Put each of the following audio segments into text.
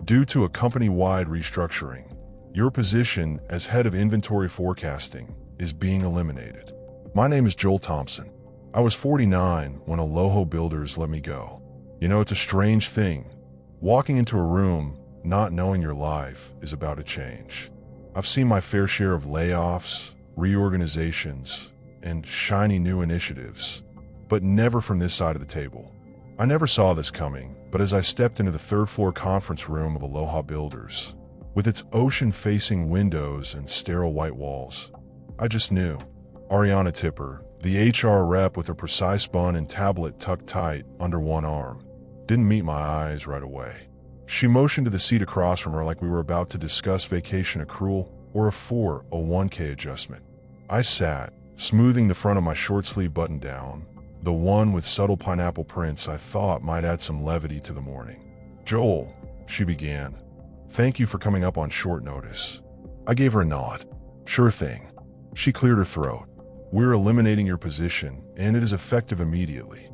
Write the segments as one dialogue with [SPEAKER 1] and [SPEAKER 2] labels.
[SPEAKER 1] Due to a company-wide restructuring, your position as head of inventory forecasting is being eliminated. My name is Joel Thompson. I was 49 when Aloha Builders let me go. You know, it's a strange thing. Walking into a room not knowing your life is about to change. I've seen my fair share of layoffs, reorganizations, and shiny new initiatives, but never from this side of the table. I never saw this coming, but as I stepped into the third-floor conference room of Aloha Builders, with its ocean-facing windows and sterile white walls, I just knew. Ariana Tipper, the HR rep with her precise bun and tablet tucked tight under one arm, didn't meet my eyes right away. She motioned to the seat across from her like we were about to discuss vacation accrual or a 401k adjustment. I sat, smoothing the front of my short-sleeve button-down, the one with subtle pineapple prints I thought might add some levity to the morning. "Joel," she began, "thank you for coming up on short notice." I gave her a nod. "Sure thing." She cleared her throat. "We're eliminating your position, and it is effective immediately."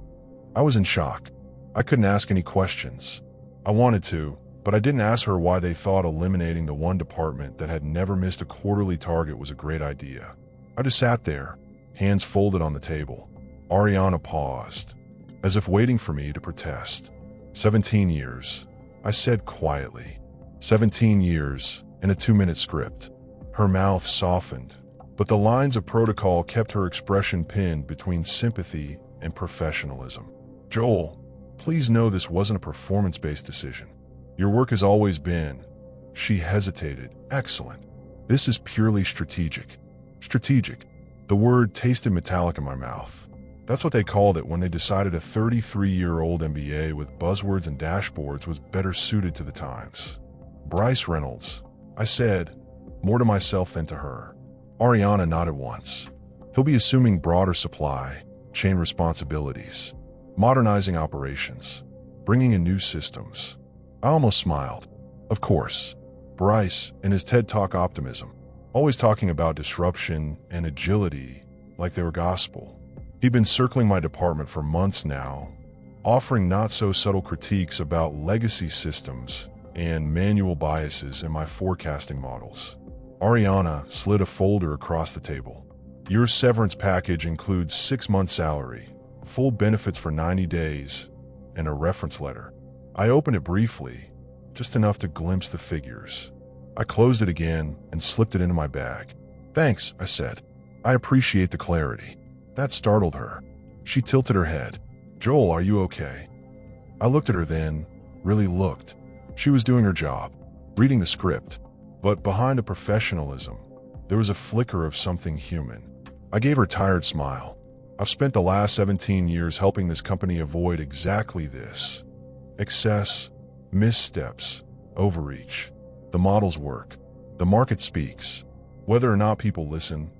[SPEAKER 1] I was in shock. I couldn't ask any questions. I wanted to, but I didn't ask her why they thought eliminating the one department that had never missed a quarterly target was a great idea. I just sat there, hands folded on the table. Ariana paused, as if waiting for me to protest. 17 years, I said quietly. 17 years in a 2-minute script. Her mouth softened, but the lines of protocol kept her expression pinned between sympathy and professionalism. "Joel, please know this wasn't a performance-based decision. Your work has always been," she hesitated, "excellent. This is purely strategic." Strategic. The word tasted metallic in my mouth. That's what they called it when they decided a 33-year-old MBA with buzzwords and dashboards was better suited to the times. "Bryce Reynolds," I said, more to myself than to her. Ariana nodded once. "He'll be assuming broader supply chain responsibilities, modernizing operations, bringing in new systems." I almost smiled. Of course, Bryce and his TED Talk optimism, always talking about disruption and agility like they were gospel. He'd been circling my department for months now, offering not-so-subtle critiques about legacy systems and manual biases in my forecasting models. Ariana slid a folder across the table. "Your severance package includes 6 months' salary, full benefits for 90 days, and a reference letter." I opened it briefly, just enough to glimpse the figures. I closed it again and slipped it into my bag. "Thanks," I said. "I appreciate the clarity." That startled her. She tilted her head. "Joel, are you okay?" I looked at her then, really looked. She was doing her job, reading the script, but behind the professionalism, there was a flicker of something human. I gave her a tired smile. "I've spent the last 17 years helping this company avoid exactly this. Excess, missteps, overreach. The models work. The market speaks. Whether or not people listen,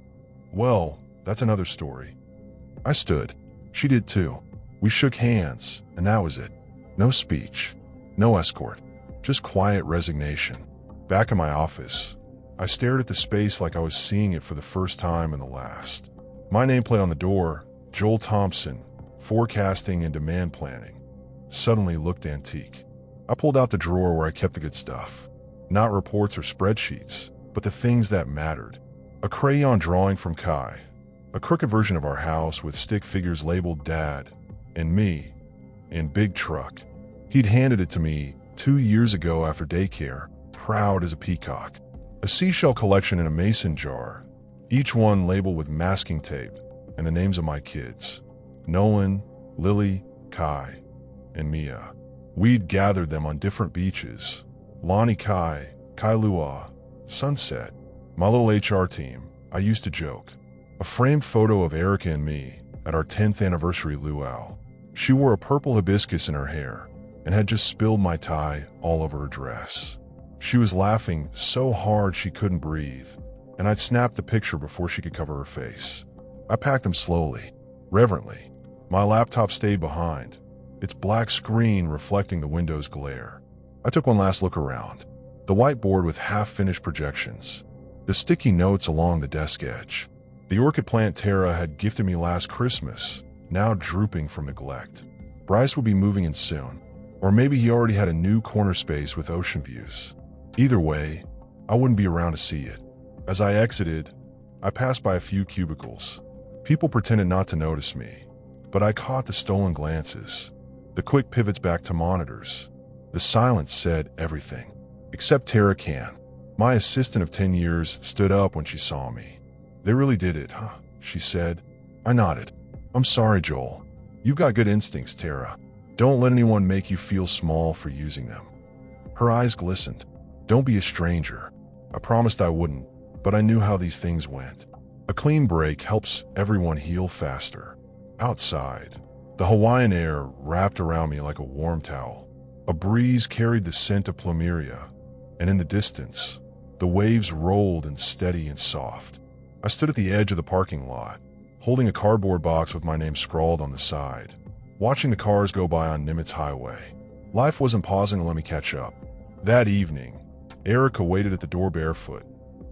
[SPEAKER 1] well, that's another story." I stood. She did too. We shook hands, and that was it. No speech, no escort, just quiet resignation. Back in my office, I stared at the space like I was seeing it for the first time and the last. My nameplate on the door, Joel Thompson, forecasting and demand planning, suddenly looked antique. I pulled out the drawer where I kept the good stuff. Not reports or spreadsheets, but the things that mattered. A crayon drawing from Kai, a crooked version of our house with stick figures labeled Dad and me in big truck. He'd handed it to me 2 years ago after daycare, proud as a peacock. A seashell collection in a mason jar, each one labeled with masking tape and the names of my kids. Nolan, Lily, Kai, and Mia. We'd gathered them on different beaches. Lonnie Kai, Kailua, Sunset. My little HR team, I used to joke. A framed photo of Erica and me at our 10th anniversary luau. She wore a purple hibiscus in her hair and had just spilled my tie all over her dress. She was laughing so hard she couldn't breathe, and I'd snapped the picture before she could cover her face. I packed them slowly, reverently. My laptop stayed behind, its black screen reflecting the window's glare. I took one last look around. The whiteboard with half-finished projections, the sticky notes along the desk edge. The orchid plant Tara had gifted me last Christmas, now drooping from neglect. Bryce would be moving in soon. Or maybe he already had a new corner space with ocean views. Either way, I wouldn't be around to see it. As I exited, I passed by a few cubicles. People pretended not to notice me, but I caught the stolen glances, the quick pivots back to monitors. The silence said everything. Except Tara Can. My assistant of 10 years stood up when she saw me. "They really did it, huh?" she said. I nodded. "I'm sorry, Joel. You've got good instincts, Tara. Don't let anyone make you feel small for using them." Her eyes glistened. "Don't be a stranger." I promised I wouldn't, but I knew how these things went. A clean break helps everyone heal faster. Outside, the Hawaiian air wrapped around me like a warm towel. A breeze carried the scent of plumeria, and in the distance, the waves rolled and steady and soft. I stood at the edge of the parking lot, holding a cardboard box with my name scrawled on the side, watching the cars go by on Nimitz Highway. Life wasn't pausing to let me catch up. That evening, Erica waited at the door barefoot,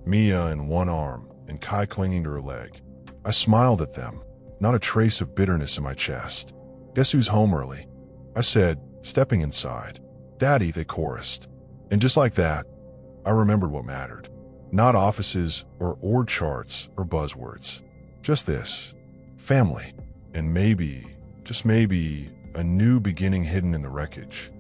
[SPEAKER 1] Mia in one arm and Kai clinging to her leg. I smiled at them, not a trace of bitterness in my chest. "Guess who's home early?" I said, stepping inside. "Daddy," they chorused. And just like that, I remembered what mattered. Not offices or org charts or buzzwords. Just this. Family. And maybe, just maybe, a new beginning hidden in the wreckage.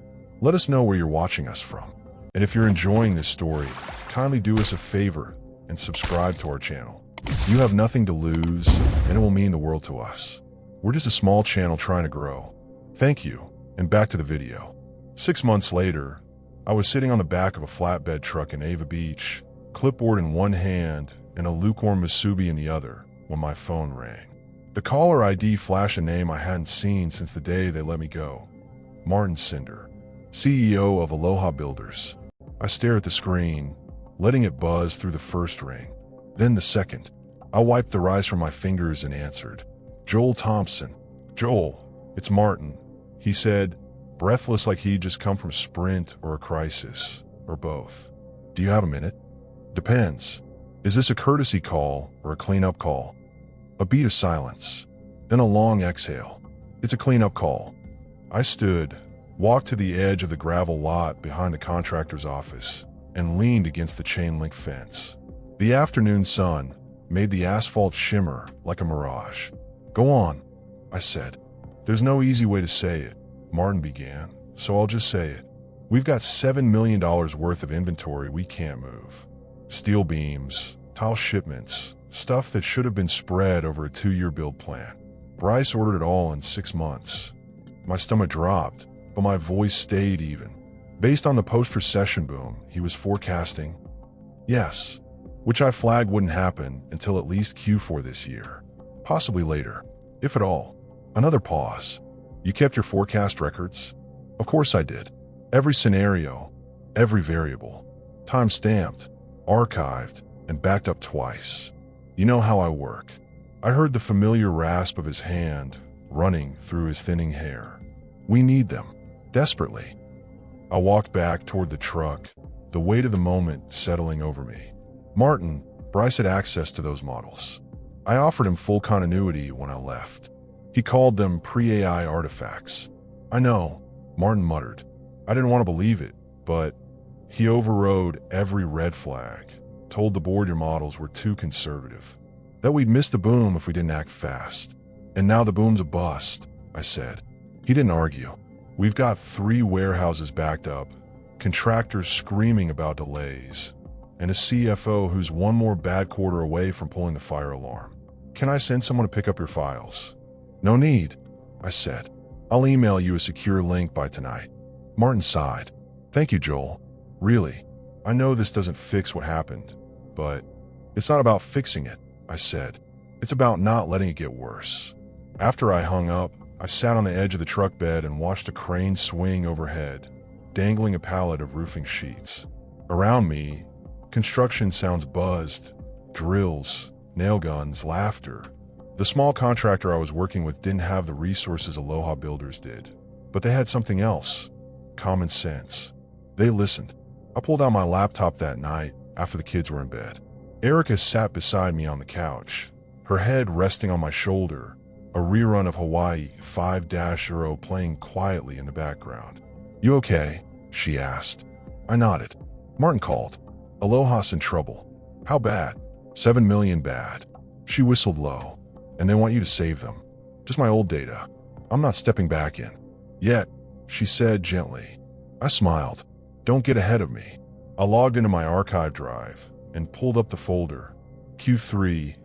[SPEAKER 1] Let us know where you're watching us from. And if you're enjoying this story, kindly do us a favor and subscribe to our channel. You have nothing to lose, and it will mean the world to us. We're just a small channel trying to grow. Thank you, and back to the video. 6 months later, I was sitting on the back of a flatbed truck in Ava Beach, clipboard in one hand and a lukewarm musubi in the other, when my phone rang. The caller ID flashed a name I hadn't seen since the day they let me go. Martin Cinder, CEO of Aloha Builders. I stared at the screen, letting it buzz through the first ring, then the second. I wiped the rice from my fingers and answered. "Joel Thompson." "Joel, it's Martin," he said, breathless like he'd just come from a sprint or a crisis, or both. "Do you have a minute?" "Depends. Is this a courtesy call or a cleanup call?" A beat of silence, then a long exhale. "It's a cleanup call." I stood, walked to the edge of the gravel lot behind the contractor's office, and leaned against the chain-link fence. The afternoon sun made the asphalt shimmer like a mirage. "Go on," I said. "There's no easy way to say it," Martin began, "so I'll just say it. We've got $7 million worth of inventory we can't move. Steel beams, tile shipments, stuff that should have been spread over a 2-year build plan. Bryce ordered it all in 6 months. My stomach dropped, but my voice stayed even. Based on the post-recession boom he was forecasting, yes, which I flagged wouldn't happen until at least Q4 this year. Possibly later, if at all. Another pause. "You kept your forecast records?" "Of course I did. Every scenario, every variable. Time-stamped, archived, and backed up twice. You know how I work." I heard the familiar rasp of his hand running through his thinning hair. "We need them. Desperately." I walked back toward the truck, the weight of the moment settling over me. Martin, Bryce had access to those models. I offered him full continuity when I left. He called them pre-AI artifacts. "I know," Martin muttered. I didn't want to believe it, but he overrode every red flag, told the board your models were too conservative, that we'd miss the boom if we didn't act fast. "And now the boom's a bust," I said. He didn't argue. "We've got 3 warehouses backed up, contractors screaming about delays, and a CFO who's one more bad quarter away from pulling the fire alarm. Can I send someone to pick up your files?" "No need," I said. "I'll email you a secure link by tonight." Martin sighed. "Thank you, Joel. Really, I know this doesn't fix what happened, but it's not about fixing it," I said. "It's about not letting it get worse." After I hung up, I sat on the edge of the truck bed and watched a crane swing overhead, dangling a pallet of roofing sheets. Around me, construction sounds buzzed, drills, nail guns, laughter. The small contractor I was working with didn't have the resources Aloha Builders did, but they had something else: common sense. They listened. I pulled out my laptop that night after the kids were in bed. Erica sat beside me on the couch, her head resting on my shoulder, a rerun of Hawaii 5-0 playing quietly in the background. "You okay?" she asked. I nodded. Martin called. "Aloha's in trouble." "How bad?" "7 million bad." She whistled low. "And they want you to save them." "Just my old data. I'm not stepping back in." "Yet," she said gently. I smiled. "Don't get ahead of me." I logged into my archive drive and pulled up the folder. Q3,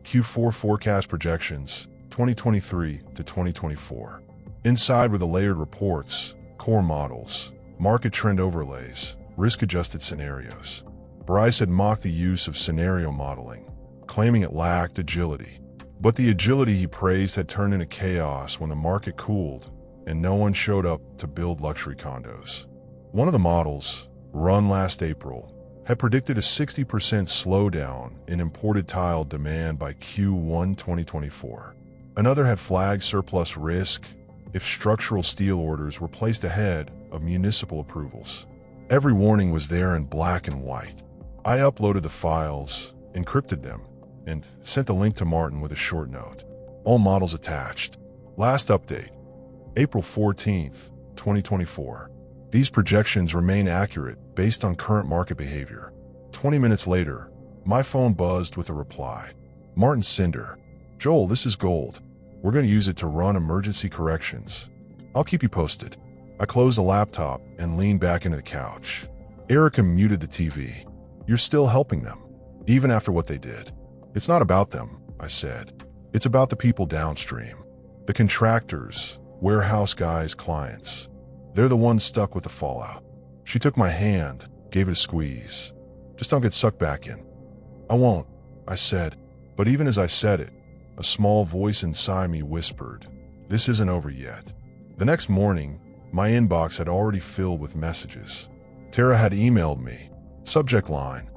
[SPEAKER 1] Q4 forecast projections, 2023 to 2024. Inside were the layered reports, core models, market trend overlays, risk-adjusted scenarios. Bryce had mocked the use of scenario modeling, claiming it lacked agility. But the agility he praised had turned into chaos when the market cooled and no one showed up to build luxury condos. One of the models, run last April, had predicted a 60% slowdown in imported tile demand by Q1 2024. Another had flagged surplus risk if structural steel orders were placed ahead of municipal approvals. Every warning was there in black and white. I uploaded the files, encrypted them, and sent the link to Martin with a short note. All models attached. Last update, April 14th, 2024. These projections remain accurate based on current market behavior. 20 minutes later, my phone buzzed with a reply. Martin Cinder. "Joel, this is gold. We're going to use it to run emergency corrections. I'll keep you posted." I closed the laptop and leaned back into the couch. Erica muted the TV. "You're still helping them, even after what they did." "It's not about them," I said. "It's about the people downstream. The contractors, warehouse guys, clients. They're the ones stuck with the fallout." She took my hand, gave it a squeeze. "Just don't get sucked back in." "I won't," I said. But even as I said it, a small voice inside me whispered, "This isn't over yet." The next morning, my inbox had already filled with messages. Tara had emailed me. Subject line,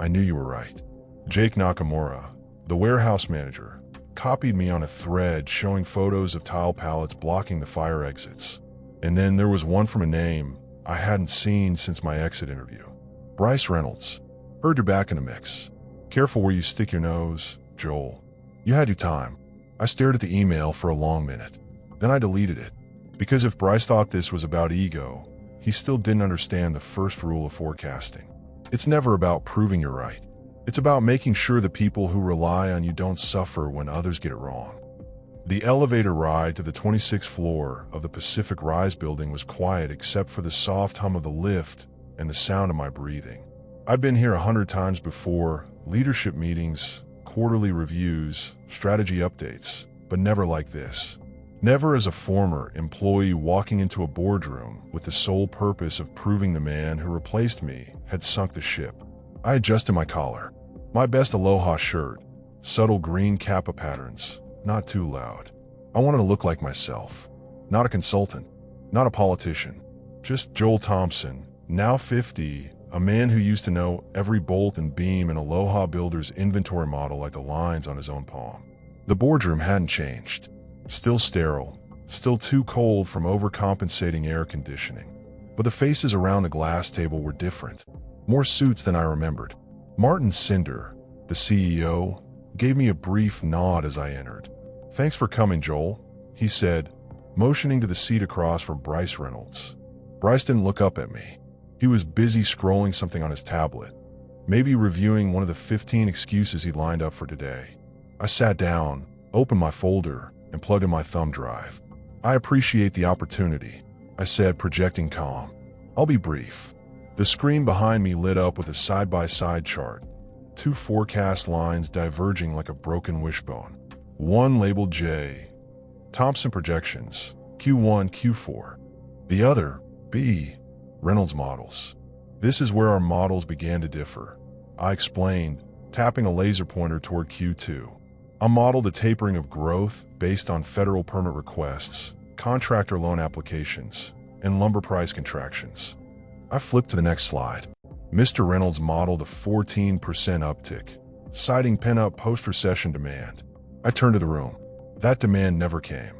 [SPEAKER 1] "I knew you were right." Jake Nakamura, the warehouse manager, copied me on a thread showing photos of tile pallets blocking the fire exits. And then there was one from a name I hadn't seen since my exit interview. "Bryce Reynolds. Heard you're back in the mix. Careful where you stick your nose, Joel. You had your time." I stared at the email for a long minute. Then I deleted it. Because if Bryce thought this was about ego, he still didn't understand the first rule of forecasting. It's never about proving you're right. It's about making sure the people who rely on you don't suffer when others get it wrong. The elevator ride to the 26th floor of the Pacific Rise building was quiet except for the soft hum of the lift and the sound of my breathing. I'd been here 100 times before, leadership meetings, quarterly reviews, strategy updates, but never like this. Never as a former employee walking into a boardroom with the sole purpose of proving the man who replaced me had sunk the ship. I adjusted my collar. My best Aloha shirt, subtle green kappa patterns, not too loud. I wanted to look like myself. Not a consultant, not a politician. Just Joel Thompson, now 50, a man who used to know every bolt and beam in Aloha Builder's inventory model like the lines on his own palm. The boardroom hadn't changed. Still sterile, still too cold from overcompensating air conditioning. But the faces around the glass table were different. More suits than I remembered. Martin Cinder, the CEO, gave me a brief nod as I entered. "Thanks for coming, Joel," he said, motioning to the seat across from Bryce Reynolds. Bryce didn't look up at me. He was busy scrolling something on his tablet, maybe reviewing one of the 15 excuses he'd lined up for today. I sat down, opened my folder, and plugged in my thumb drive. "I appreciate the opportunity," I said, projecting calm. "I'll be brief." The screen behind me lit up with a side-by-side chart, two forecast lines diverging like a broken wishbone. One labeled J, Thompson projections, Q1, Q4. The other, B, Reynolds models. "This is where our models began to differ," I explained, tapping a laser pointer toward Q2. I modeled a tapering of growth based on federal permit requests, contractor loan applications, and lumber price contractions. I flipped to the next slide. Mr. Reynolds modeled a 14% uptick, citing pent-up post-recession demand. I turned to the room. That demand never came.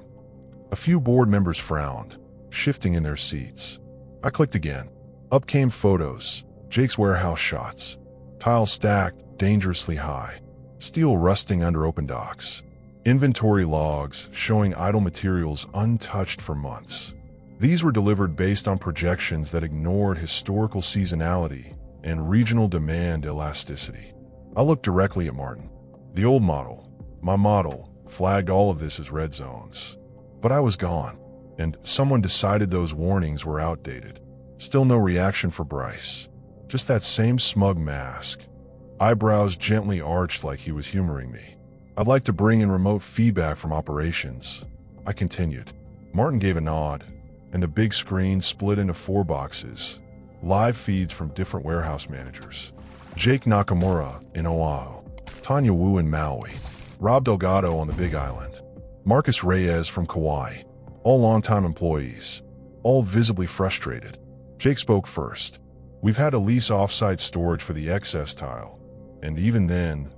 [SPEAKER 1] A few board members frowned, shifting in their seats. I clicked again. Up came photos, Jake's warehouse shots. Tiles stacked dangerously high. Steel rusting under open docks. Inventory logs showing idle materials untouched for months. These were delivered based on projections that ignored historical seasonality and regional demand elasticity. I looked directly at Martin. The old model, my model, flagged all of this as red zones. But I was gone, and someone decided those warnings were outdated. Still no reaction for Bryce. Just that same smug mask. Eyebrows gently arched like he was humoring me. I'd like to bring in remote feedback from operations. I continued. Martin gave a nod, and the big screen split into 4 boxes. Live feeds from different warehouse managers. Jake Nakamura in Oahu, Tanya Wu in Maui, Rob Delgado on the Big Island, Marcus Reyes from Kauai, all longtime employees, all visibly frustrated. Jake spoke first. We've had to lease off-site storage for the excess tile, and even then,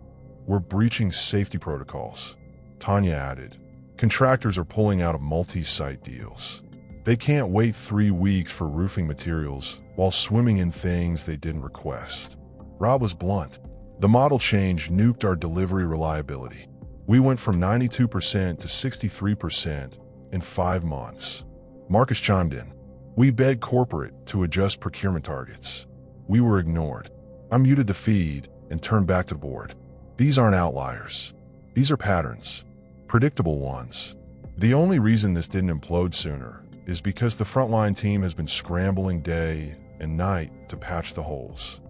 [SPEAKER 1] we're breaching safety protocols. Tanya added, contractors are pulling out of multi-site deals. They can't wait 3 weeks for roofing materials while swimming in things they didn't request. Rob was blunt. The model change nuked our delivery reliability. We went from 92% to 63% in 5 months. Marcus chimed in. We begged corporate to adjust procurement targets. We were ignored. I muted the feed and turned back to the board. These aren't outliers. These are patterns. Predictable ones. The only reason this didn't implode sooner is because the frontline team has been scrambling day and night to patch the holes.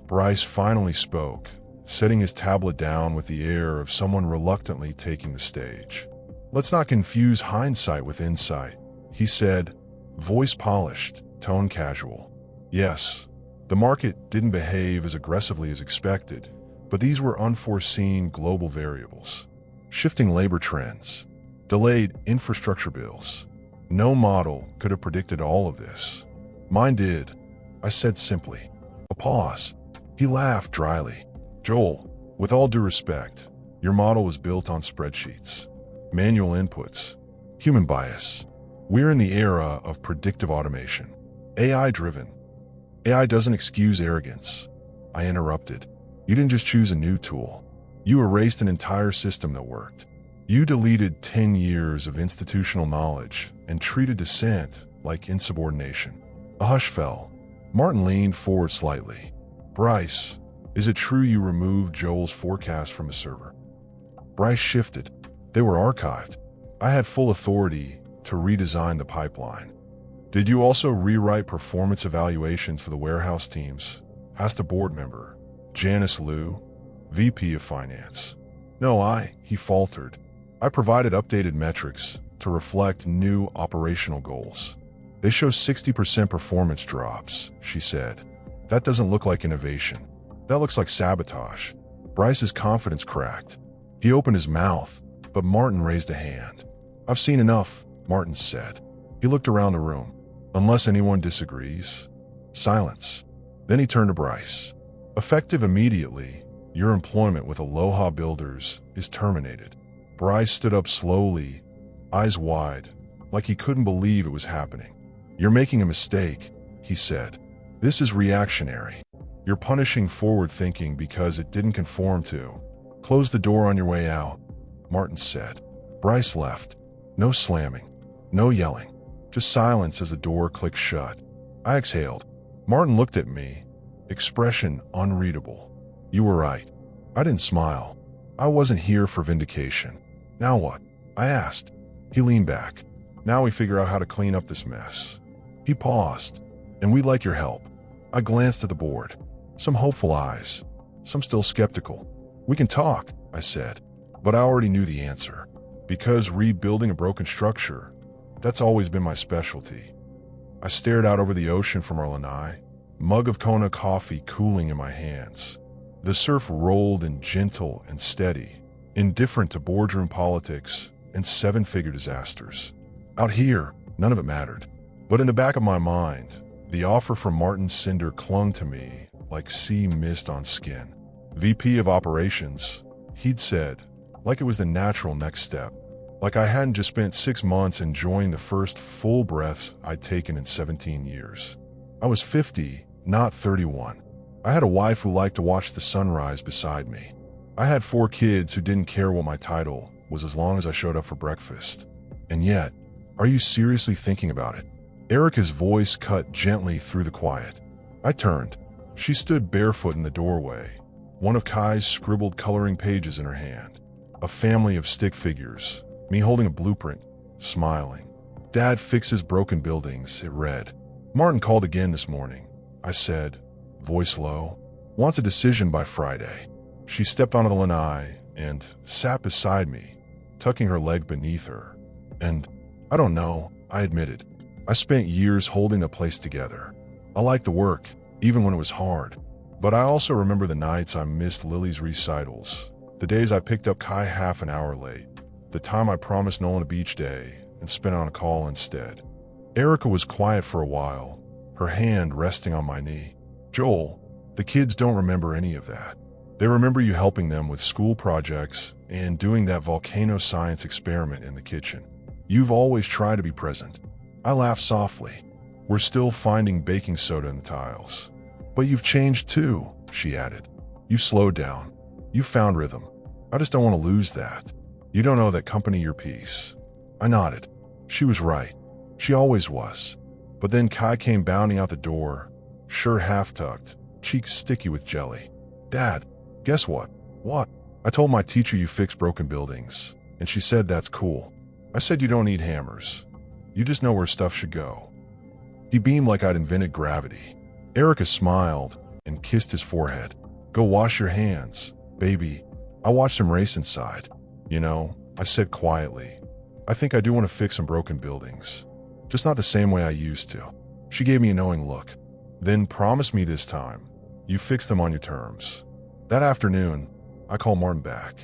[SPEAKER 1] Bryce finally spoke, setting his tablet down with the air of someone reluctantly taking the stage. Let's not confuse hindsight with insight, he said, voice polished, tone casual. Yes, the market didn't behave as aggressively as expected, but these were unforeseen global variables. Shifting labor trends, delayed infrastructure bills. No model could have predicted all of this. Mine did, I said simply. A pause. He laughed dryly. Joel, with all due respect, your model was built on spreadsheets, manual inputs, human bias. We're in the era of predictive automation, AI-driven. AI doesn't excuse arrogance. I interrupted. You didn't just choose a new tool. You erased an entire system that worked. You deleted 10 years of institutional knowledge and treated dissent like insubordination. A hush fell. Martin leaned forward slightly. Bryce, is it true you removed Joel's forecast from his server? Bryce shifted. They were archived. I had full authority to redesign the pipeline. Did you also rewrite performance evaluations for the warehouse teams? Asked a board member, Janice Liu, VP of Finance. No, he faltered. I provided updated metrics to reflect new operational goals. They show 60% performance drops, she said. That doesn't look like innovation. That looks like sabotage. Bryce's confidence cracked. He opened his mouth, but Martin raised a hand. I've seen enough, Martin said. He looked around the room. Unless anyone disagrees. Silence. Then he turned to Bryce. Effective immediately, your employment with Aloha Builders is terminated. Bryce stood up slowly, eyes wide, like he couldn't believe it was happening. You're making a mistake, he said. This is reactionary. You're punishing forward thinking because it didn't conform to. Close the door on your way out, Martin said. Bryce left. No slamming, no yelling, just silence as the door clicked shut. I exhaled. Martin looked at me, expression unreadable. You were right. I didn't smile. I wasn't here for vindication. Now what? I asked. He leaned back. Now we figure out how to clean up this mess. He paused. And we'd like your help. I glanced at the board. Some hopeful eyes. Some still skeptical. We can talk, I said. But I already knew the answer. Because rebuilding a broken structure, that's always been my specialty. I stared out over the ocean from our lanai, mug of Kona coffee cooling in my hands. The surf rolled in gentle and steady, indifferent to boardroom politics and 7-figure disasters. Out here, none of it mattered. But in the back of my mind, the offer from Martin Cinder clung to me like sea mist on skin. VP of Operations, he'd said, like it was the natural next step. Like I hadn't just spent 6 months enjoying the first full breaths I'd taken in 17 years. I was 50, not 31. I had a wife who liked to watch the sunrise beside me. I had 4 kids who didn't care what my title was as long as I showed up for breakfast. And yet, are you seriously thinking about it? Erica's voice cut gently through the quiet. I turned. She stood barefoot in the doorway, one of Kai's scribbled coloring pages in her hand. A family of stick figures, me holding a blueprint, smiling. Dad fixes broken buildings, it read. Martin called again this morning, I said, voice low. Wants a decision by Friday. She stepped onto the lanai and sat beside me, tucking her leg beneath her. And I don't know, I admitted. I spent years holding the place together. I liked the work, even when it was hard. But I also remember the nights I missed Lily's recitals, the days I picked up Kai half an hour late, the time I promised Nolan a beach day and spent on a call instead. Erica was quiet for a while, her hand resting on my knee. Joel, the kids don't remember any of that. They remember you helping them with school projects and doing that volcano science experiment in the kitchen. You've always tried to be present. I laughed softly. We're still finding baking soda in the tiles. But you've changed too, she added. You slowed down. You found rhythm. I just don't want to lose that. You don't owe that company your piece. I nodded. She was right. She always was. But then Kai came bounding out the door, shirt half-tucked, cheeks sticky with jelly. Dad, guess what? What? I told my teacher you fix broken buildings, and she said that's cool. I said you don't need hammers. You just know where stuff should go. He beamed like I'd invented gravity. Erica smiled and kissed his forehead. Go wash your hands, baby. I watched him race inside. You know, I said quietly, I think I do want to fix some broken buildings. Just not the same way I used to. She gave me a knowing look. Then promise me this time, you fix them on your terms. That afternoon, I called Martin back.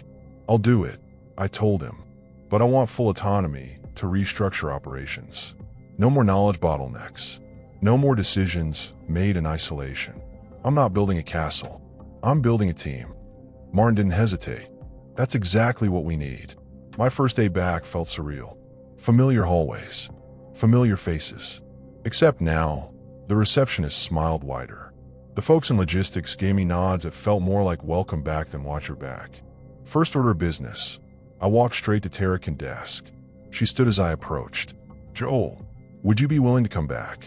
[SPEAKER 1] I'll do it, I told him. But I want full autonomy to restructure operations. No more knowledge bottlenecks. No more decisions made in isolation. I'm not building a castle. I'm building a team. Martin didn't hesitate. That's exactly what we need. My first day back felt surreal. Familiar hallways. Familiar faces. Except now, the receptionist smiled wider. The folks in logistics gave me nods that felt more like welcome back than watch your back. First order of business. I walked straight to Tarakin's desk. She stood as I approached. Joel, would you be willing to come back?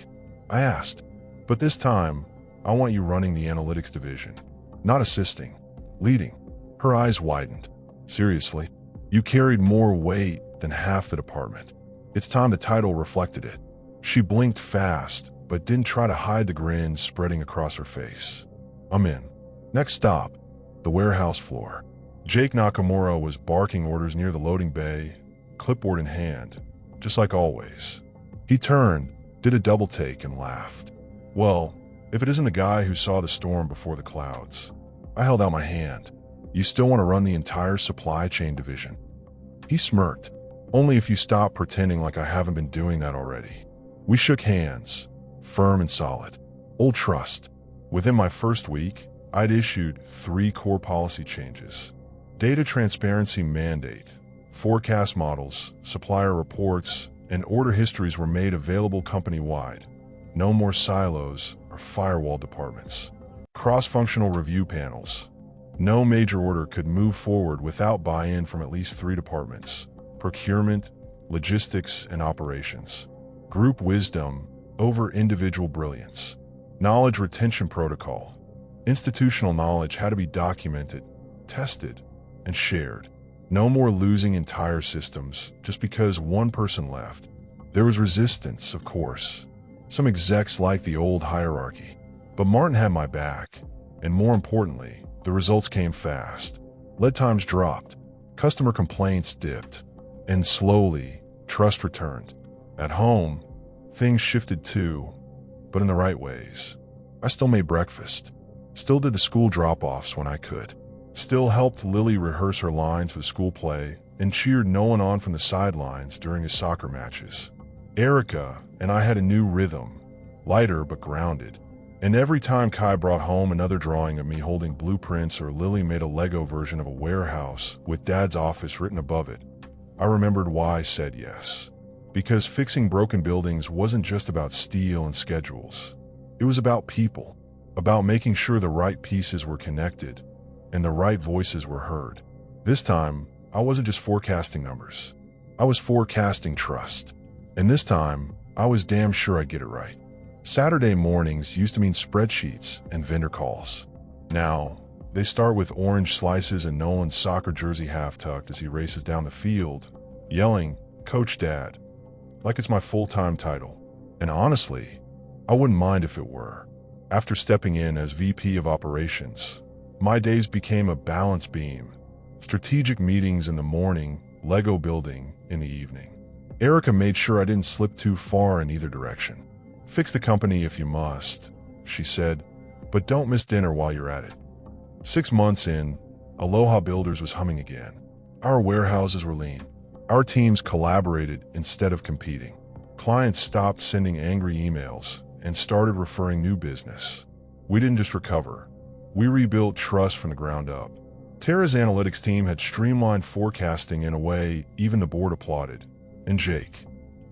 [SPEAKER 1] I asked. But this time, I want you running the analytics division. Not assisting. Leading. Her eyes widened. Seriously? You carried more weight than half the department. It's time the title reflected it. She blinked fast, but didn't try to hide the grin spreading across her face. I'm in. Next stop, the warehouse floor. Jake Nakamura was barking orders near the loading bay, clipboard in hand, just like always. He turned, did a double take, and laughed. Well, if it isn't the guy who saw the storm before the clouds. I held out my hand. You still want to run the entire supply chain division? He smirked. Only if you stop pretending like I haven't been doing that already. We shook hands, firm and solid. Old trust. Within my first week, I'd issued 3 core policy changes. Data transparency mandate, forecast models, supplier reports, and order histories were made available company-wide. No more silos or firewall departments. Cross-functional review panels. No major order could move forward without buy-in from at least 3 departments: procurement, logistics, and operations. Group wisdom over individual brilliance. Knowledge retention protocol. Institutional knowledge had to be documented, tested, and shared. No more losing entire systems just because one person left. There was resistance, of course. Some execs liked the old hierarchy. But Martin had my back, and more importantly, the results came fast. Lead times dropped, customer complaints dipped, and slowly, trust returned. At home, things shifted too, but in the right ways. I still made breakfast, still did the school drop-offs when I could, still helped Lily rehearse her lines for the school play, and cheered Nolan on from the sidelines during his soccer matches. Erica and I had a new rhythm, lighter but grounded. And every time Kai brought home another drawing of me holding blueprints or Lily made a Lego version of a warehouse with Dad's office written above it, I remembered why I said yes. Because fixing broken buildings wasn't just about steel and schedules. It was about people, about making sure the right pieces were connected and the right voices were heard. This time, I wasn't just forecasting numbers. I was forecasting trust. And this time, I was damn sure I'd get it right. Saturday mornings used to mean spreadsheets and vendor calls. Now, they start with orange slices and Nolan's soccer jersey half-tucked as he races down the field, yelling, "Coach Dad," like it's my full-time title. And honestly, I wouldn't mind if it were. After stepping in as VP of Operations, my days became a balance beam. Strategic meetings in the morning, Lego building in the evening. Erica made sure I didn't slip too far in either direction. "Fix the company if you must," she said, "but don't miss dinner while you're at it." 6 months in, Aloha Builders was humming again. Our warehouses were lean. Our teams collaborated instead of competing. Clients stopped sending angry emails and started referring new business. We didn't just recover. We rebuilt trust from the ground up. Tara's analytics team had streamlined forecasting in a way even the board applauded. And Jake,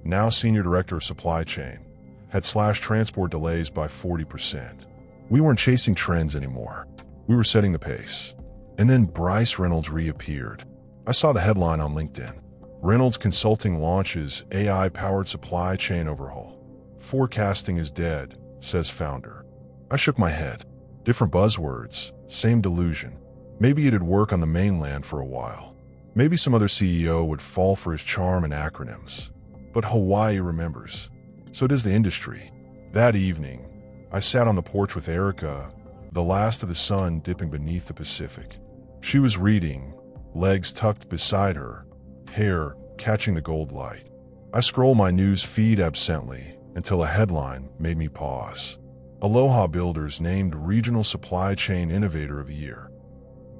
[SPEAKER 1] now Senior Director of Supply Chain, had slashed transport delays by 40%. We weren't chasing trends anymore. We were setting the pace. And then Bryce Reynolds reappeared. I saw the headline on LinkedIn. Reynolds Consulting launches AI-powered supply chain overhaul. "Forecasting is dead," says founder. I shook my head. Different buzzwords, same delusion. Maybe it'd work on the mainland for a while. Maybe some other CEO would fall for his charm and acronyms. But Hawaii remembers. So does the industry. That evening, I sat on the porch with Erica, the last of the sun dipping beneath the Pacific. She was reading, legs tucked beside her, hair catching the gold light. I scrolled my news feed absently until a headline made me pause. Aloha Builders named Regional Supply Chain Innovator of the Year.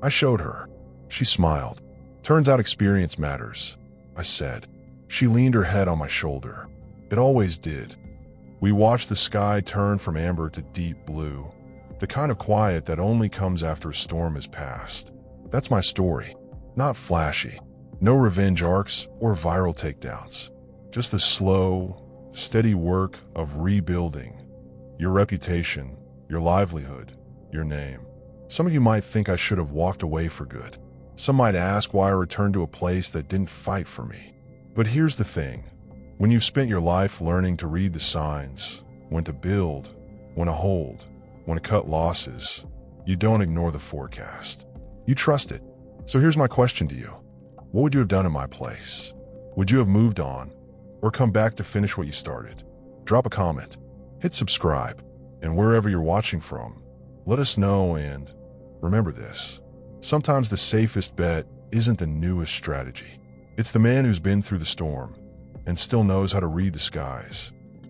[SPEAKER 1] I showed her. She smiled. "Turns out experience matters," I said. She leaned her head on my shoulder. It always did. We watched the sky turn from amber to deep blue, the kind of quiet that only comes after a storm has passed. That's my story. Not flashy. No revenge arcs or viral takedowns. Just the slow, steady work of rebuilding your reputation, your livelihood, your name. Some of you might think I should have walked away for good. Some might ask why I returned to a place that didn't fight for me. But here's the thing. When you've spent your life learning to read the signs, when to build, when to hold, when to cut losses, you don't ignore the forecast. You trust it. So here's my question to you. What would you have done in my place? Would you have moved on or come back to finish what you started? Drop a comment, hit subscribe, and wherever you're watching from, let us know. And remember this, sometimes the safest bet isn't the newest strategy. It's the man who's been through the storm and still knows how to read the skies.